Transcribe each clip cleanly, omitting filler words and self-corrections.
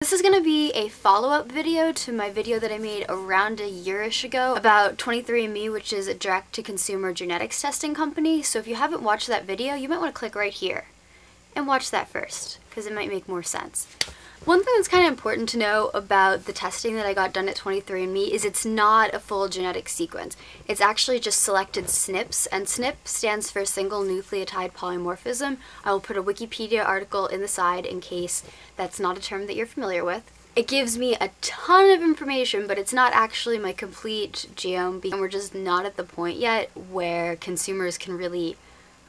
This is going to be a follow-up video to my video that I made around a year-ish ago about 23andme, which is a direct-to-consumer genetics testing company. So if you haven't watched that video, you might want to click right here and watch that first, because it might make more sense. One thing that's kind of important to know about the testing that I got done at 23andme is it's not a full genetic sequence. It's actually just selected SNPs, and SNP stands for single nucleotide polymorphism. I will put a Wikipedia article in the side in case that's not a term that you're familiar with. It gives me a ton of information, but it's not actually my complete genome, and we're just not at the point yet where consumers can really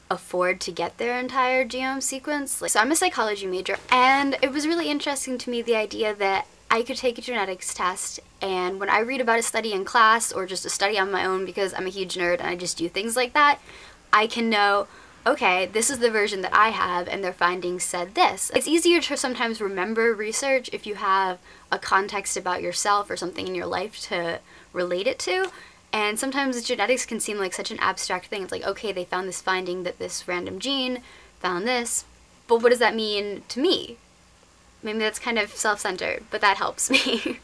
afford to get their entire genome sequence. So I'm a psychology major, and it was really interesting to me the idea that I could take a genetics test, and when I read about a study in class or just a study on my own because I'm a huge nerd and I just do things like that, I can know, okay, this is the version that I have and their findings said this. It's easier to sometimes remember research if you have a context about yourself or something in your life to relate it to. And sometimes genetics can seem like such an abstract thing. It's like, okay, they found this finding that this random gene found this, but what does that mean to me? Maybe that's kind of self-centered, but that helps me.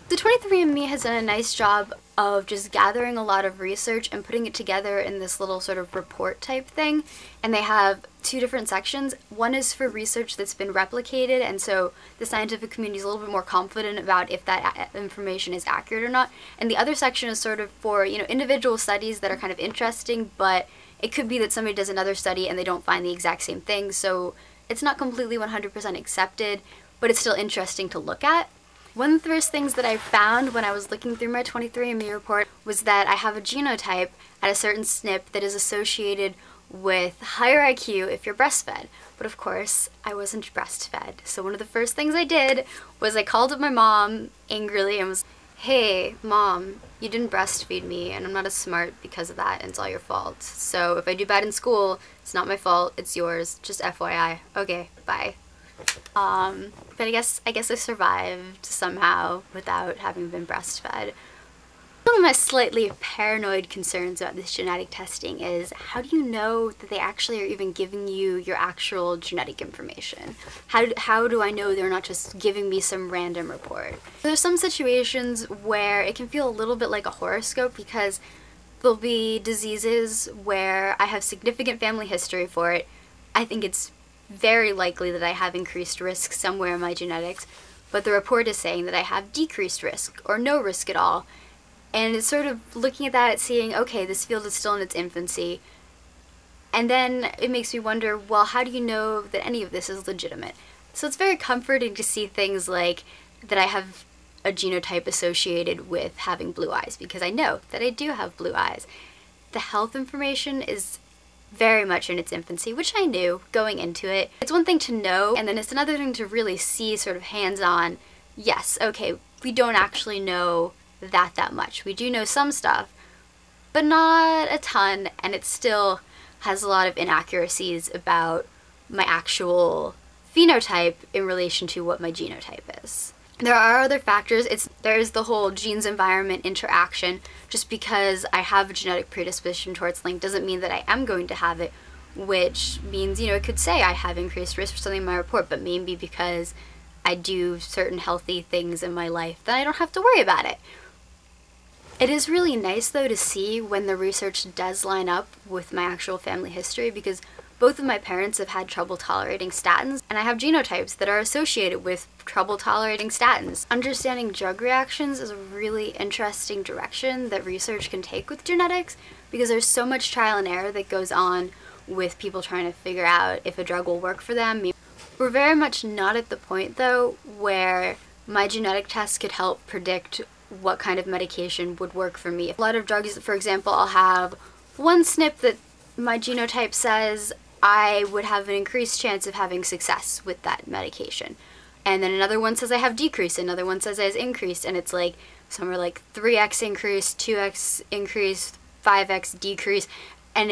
The 23andme has done a nice job of just gathering a lot of research and putting it together in this little sort of report type thing. And they have two different sections. One is for research that's been replicated, and so the scientific community is a little bit more confident about if that information is accurate or not. And the other section is sort of for, individual studies that are kind of interesting, but it could be that somebody does another study and they don't find the exact same thing, so it's not completely 100% accepted, but it's still interesting to look at. One of the first things that I found when I was looking through my 23andme report was that I have a genotype at a certain SNP that is associated with higher IQ if you're breastfed. But of course, I wasn't breastfed. So one of the first things I did was I called up my mom angrily and was, hey, Mom, you didn't breastfeed me and I'm not as smart because of that and it's all your fault. So if I do bad in school, it's not my fault, it's yours. Just FYI. Okay, bye. But I guess I survived somehow without having been breastfed. One of my slightly paranoid concerns about this genetic testing is, how do you know that they actually are even giving you your actual genetic information? How do I know they're not just giving me some random report? There's some situations where it can feel a little bit like a horoscope, because there'll be diseases where I have significant family history for it. I think it's very likely that I have increased risk somewhere in my genetics, but the report is saying that I have decreased risk or no risk at all. And it's sort of looking at that and seeing, okay, this field is still in its infancy. And then it makes me wonder, well, how do you know that any of this is legitimate? So it's very comforting to see things like that I have a genotype associated with having blue eyes, because I know that I do have blue eyes. The health information is very much in its infancy, which I knew going into it. It's one thing to know, and then it's another thing to really see sort of hands-on, yes, okay, we don't actually know that much. We do know some stuff, but not a ton, and it still has a lot of inaccuracies about my actual phenotype in relation to what my genotype is. There are other factors. There's the whole genes-environment interaction. Just because I have a genetic predisposition towards link doesn't mean that I am going to have it, which means, it could say I have increased risk for something in my report, but maybe because I do certain healthy things in my life, then I don't have to worry about it. It is really nice, though, to see when the research does line up with my actual family history, because both of my parents have had trouble tolerating statins, and I have genotypes that are associated with trouble tolerating statins. Understanding drug reactions is a really interesting direction that research can take with genetics, because there's so much trial and error that goes on with people trying to figure out if a drug will work for them. We're very much not at the point, though, where my genetic test could help predict what kind of medication would work for me. A lot of drugs, for example, I'll have one SNP that my genotype says I would have an increased chance of having success with that medication. And then another one says I have decreased, another one says I have increased, and it's like somewhere like 3x increase, 2x increase, 5x decrease, and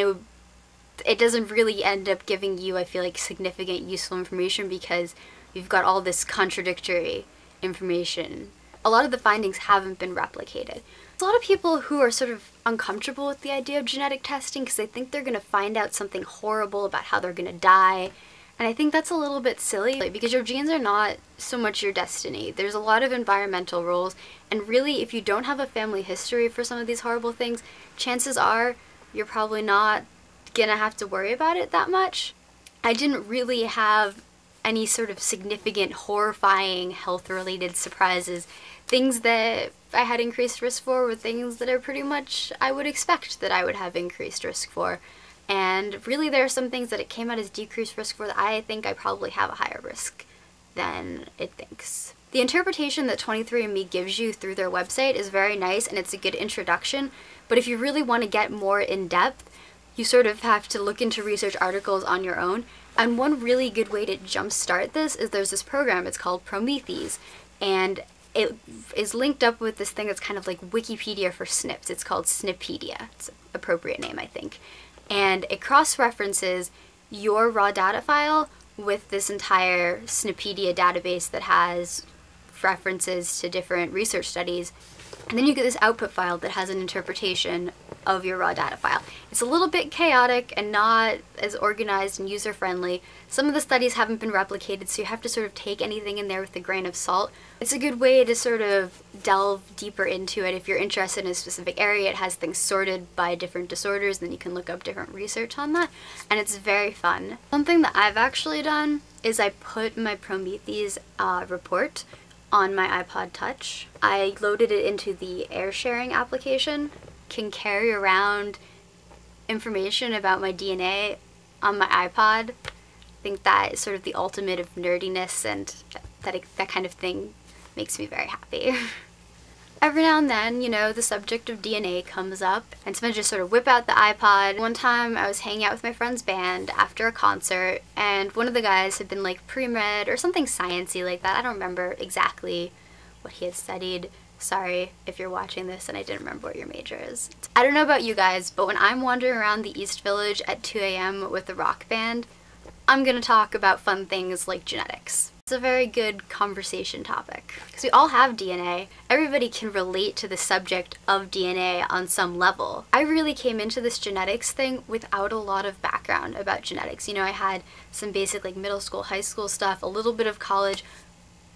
it doesn't really end up giving you, I feel like, significant useful information, because you've got all this contradictory information. A lot of the findings haven't been replicated. There's a lot of people who are sort of uncomfortable with the idea of genetic testing because they think they're going to find out something horrible about how they're going to die, And I think that's a little bit silly because your genes are not so much your destiny. There's a lot of environmental rules, and really if you don't have a family history for some of these horrible things, chances are you're probably not gonna have to worry about it that much. I didn't really have any sort of significant, horrifying health-related surprises. Things that I had increased risk for were things that are pretty much I would expect that I would have increased risk for. And really there are some things that it came out as decreased risk for that I think I probably have a higher risk than it thinks. The interpretation that 23andme gives you through their website is very nice and it's a good introduction, but if you really want to get more in depth, you sort of have to look into research articles on your own. And one really good way to jumpstart this is there's this program, it's called Prometheus, and it is linked up with this thing that's kind of like Wikipedia for SNPs. It's called Snipedia. It's an appropriate name, I think. And it cross-references your raw data file with this entire Snipedia database that has references to different research studies. And then you get this output file that has an interpretation of your raw data file. It's a little bit chaotic and not as organized and user-friendly. Some of the studies haven't been replicated, so you have to sort of take anything in there with a grain of salt. It's a good way to sort of delve deeper into it. If you're interested in a specific area, it has things sorted by different disorders, then you can look up different research on that, and it's very fun. Something that I've actually done is I put my Prometheus report on my iPod Touch. I loaded it into the Air Sharing application, can carry around information about my DNA on my iPod. I think that is sort of the ultimate of nerdiness, and that kind of thing makes me very happy. Every now and then, you know, the subject of DNA comes up, and sometimes just sort of whip out the iPod. One time I was hanging out with my friend's band after a concert, and one of the guys had been like pre-med or something sciencey like that. I don't remember exactly what he had studied. Sorry if you're watching this and I didn't remember what your major is. I don't know about you guys, but when I'm wandering around the East Village at 2 a.m. with a rock band, I'm gonna talk about fun things like genetics. It's a very good conversation topic because we all have DNA. Everybody can relate to the subject of DNA on some level. I really came into this genetics thing without a lot of background about genetics. You know, I had some basic like middle school, high school stuff, a little bit of college,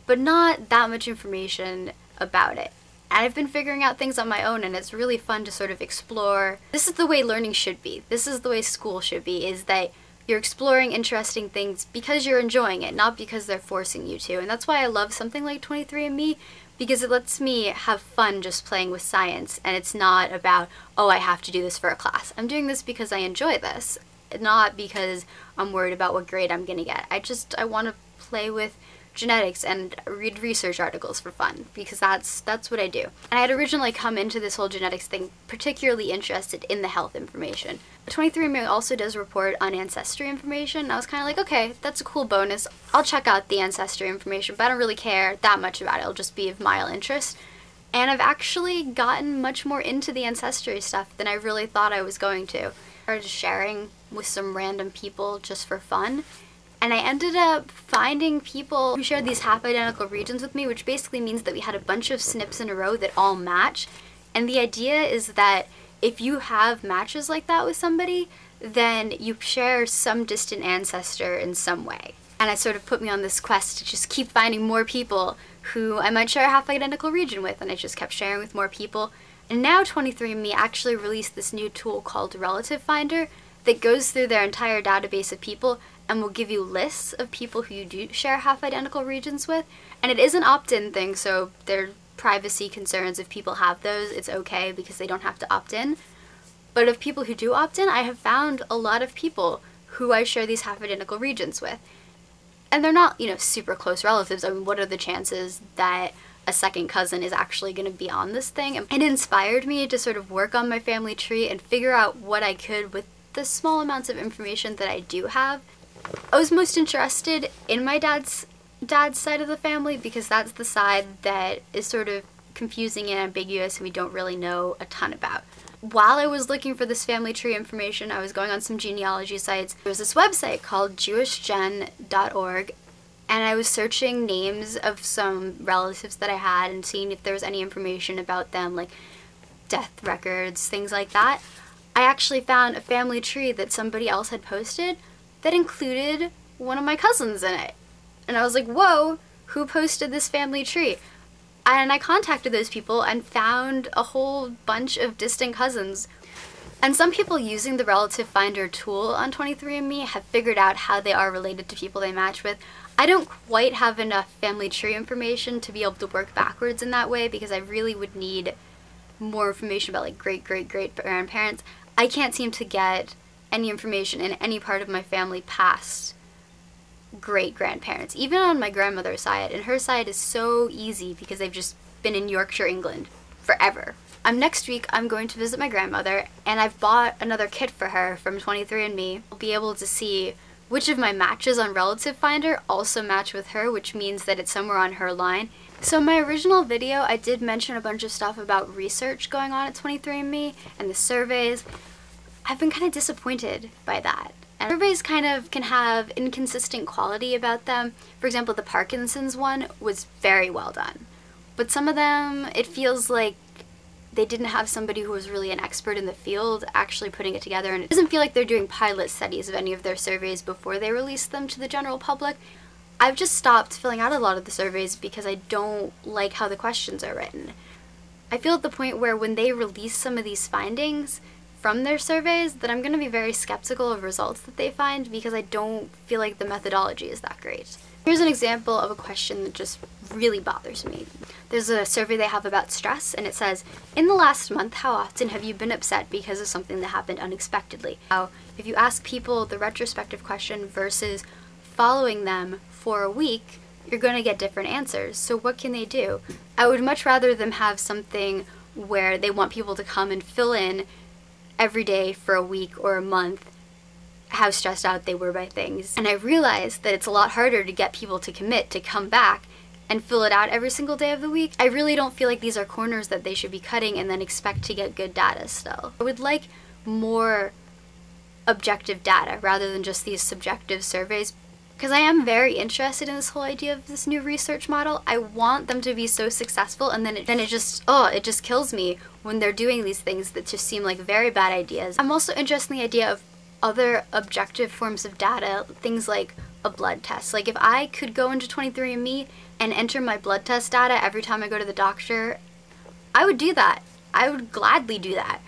but not that much information about it. And I've been figuring out things on my own, and it's really fun to sort of explore. This is the way learning should be. This is the way school should be, is that you're exploring interesting things because you're enjoying it, not because they're forcing you to. And that's why I love something like 23andme, because it lets me have fun just playing with science, and it's not about, oh, I have to do this for a class. I'm doing this because I enjoy this, not because I'm worried about what grade I'm gonna get. I want to play with genetics and read research articles for fun, because that's what I do. And I had originally come into this whole genetics thing particularly interested in the health information. 23andme also does report on ancestry information, and I was kind of like, okay, that's a cool bonus. I'll check out the ancestry information, but I don't really care that much about it. It'll just be of mild interest. And I've actually gotten much more into the ancestry stuff than I really thought I was going to. I started sharing with some random people just for fun. And I ended up finding people who shared these half-identical regions with me, which basically means that we had a bunch of SNPs in a row that all match. And the idea is that if you have matches like that with somebody, then you share some distant ancestor in some way. And it sort of put me on this quest to just keep finding more people who I might share a half-identical region with, and I just kept sharing with more people. And now 23andme actually released this new tool called Relative Finder that goes through their entire database of people and will give you lists of people who you do share half-identical regions with. And it is an opt-in thing, so there are privacy concerns. If people have those, it's okay because they don't have to opt in. But of people who do opt in, I have found a lot of people who I share these half-identical regions with. And they're not, you know, super close relatives. I mean, what are the chances that a second cousin is actually going to be on this thing? It inspired me to sort of work on my family tree and figure out what I could with the small amounts of information that I do have. I was most interested in my dad's side of the family because that's the side that is sort of confusing and ambiguous and we don't really know a ton about. While I was looking for this family tree information, I was going on some genealogy sites. There was this website called jewishgen.org, and I was searching names of some relatives that I had and seeing if there was any information about them, like death records, things like that. I actually found a family tree that somebody else had posted that included one of my cousins in it. And I was like, whoa, who posted this family tree? And I contacted those people and found a whole bunch of distant cousins. And some people using the relative finder tool on 23andMe have figured out how they are related to people they match with. I don't quite have enough family tree information to be able to work backwards in that way, because I really would need more information about like great-great-great-grandparents. I can't seem to get any information in any part of my family past great-grandparents, even on my grandmother's side, and her side is so easy because they've just been in Yorkshire, England forever. Next week I'm going to visit my grandmother, and I've bought another kit for her from 23andMe. I'll be able to see which of my matches on Relative Finder also match with her, which means that it's somewhere on her line. So in my original video I did mention a bunch of stuff about research going on at 23andMe and the surveys. I've been kind of disappointed by that. And surveys kind of can have inconsistent quality about them. For example, the Parkinson's one was very well done. But some of them, it feels like they didn't have somebody who was really an expert in the field actually putting it together, and it doesn't feel like they're doing pilot studies of any of their surveys before they release them to the general public. I've just stopped filling out a lot of the surveys because I don't like how the questions are written. I feel at the point where when they release some of these findings from their surveys that I'm going to be very skeptical of results that they find, because I don't feel like the methodology is that great. Here's an example of a question that just really bothers me. There's a survey they have about stress, and it says, in the last month, how often have you been upset because of something that happened unexpectedly? Now, if you ask people the retrospective question versus following them for a week, you're going to get different answers. So what can they do? I would much rather them have something where they want people to come and fill in every day for a week or a month how stressed out they were by things. And I realized that it's a lot harder to get people to commit to come back and fill it out every single day of the week. I really don't feel like these are corners that they should be cutting and then expect to get good data still. I would like more objective data rather than just these subjective surveys, because I am very interested in this whole idea of this new research model. I want them to be so successful, and then it just kills me when they're doing these things that just seem like very bad ideas. I'm also interested in the idea of other objective forms of data, things like a blood test. Like if I could go into 23andMe and enter my blood test data every time I go to the doctor, I would do that. I would gladly do that.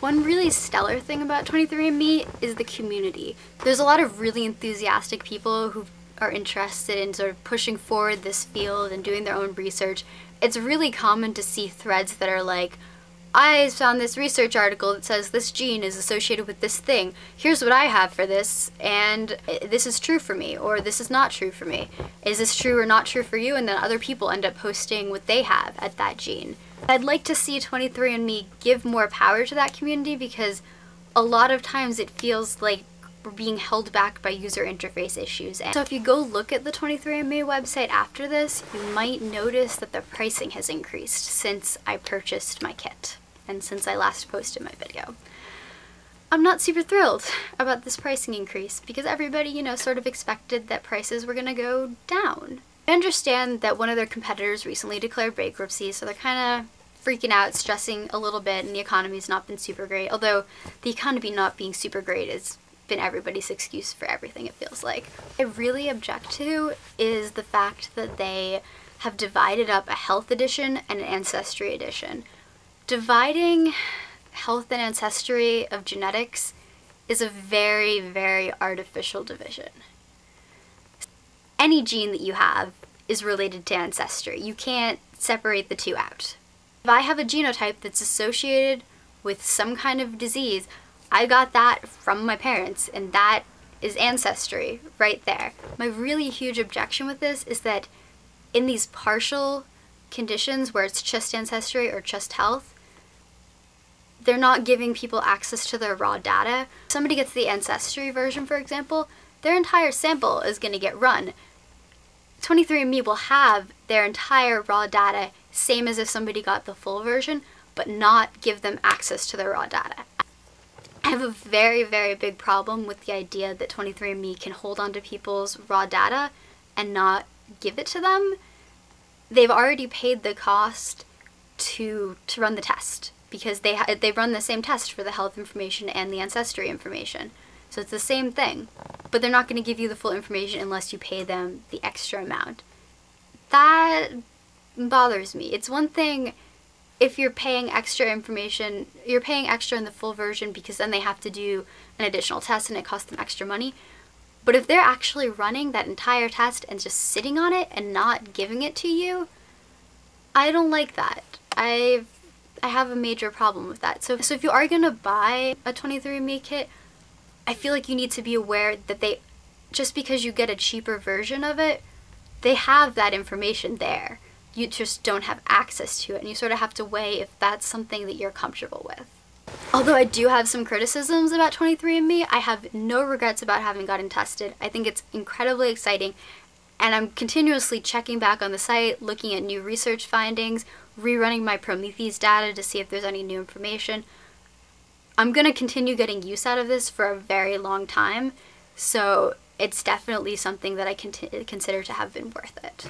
One really stellar thing about 23andMe is the community. There's a lot of really enthusiastic people who are interested in sort of pushing forward this field and doing their own research. It's really common to see threads that are like, I found this research article that says this gene is associated with this thing. Here's what I have for this, and this is true for me, or this is not true for me. Is this true or not true for you? And then other people end up posting what they have at that gene. I'd like to see 23andMe give more power to that community, because a lot of times it feels like we're being held back by user interface issues. And so if you go look at the 23andMe website after this, you might notice that the pricing has increased since I purchased my kit and since I last posted my video. I'm not super thrilled about this pricing increase because everybody, you know, sort of expected that prices were gonna go down. I understand that one of their competitors recently declared bankruptcy, so they're kind of freaking out, stressing a little bit, and the economy's not been super great, although the economy not being super great has been everybody's excuse for everything, it feels like. What I really object to is the fact that they have divided up a health edition and an ancestry edition. Dividing health and ancestry of genetics is a very, very artificial division. Any gene that you have is related to ancestry. You can't separate the two out. If I have a genotype that's associated with some kind of disease, I got that from my parents, and that is ancestry right there. My really huge objection with this is that in these partial conditions where it's just ancestry or just health, they're not giving people access to their raw data. If somebody gets the ancestry version, for example, their entire sample is going to get run. 23andMe will have their entire raw data, same as if somebody got the full version, but not give them access to their raw data. I have a very, very big problem with the idea that 23andMe can hold on to people's raw data and not give it to them. They've already paid the cost to run the test, because they run the same test for the health information and the ancestry information. So it's the same thing, but they're not going to give you the full information unless you pay them the extra amount. That bothers me. It's one thing if you're paying extra information, you're paying extra in the full version because then they have to do an additional test and it costs them extra money. But if they're actually running that entire test and just sitting on it and not giving it to you, I don't like that. I have a major problem with that. So if you are going to buy a 23andMe kit, I feel like you need to be aware that they, just because you get a cheaper version of it, they have that information there. You just don't have access to it, and you sort of have to weigh if that's something that you're comfortable with. Although I do have some criticisms about 23andMe, I have no regrets about having gotten tested. I think it's incredibly exciting, and I'm continuously checking back on the site, looking at new research findings, rerunning my Prometheus data to see if there's any new information. I'm going to continue getting use out of this for a very long time, so it's definitely something that I consider to have been worth it.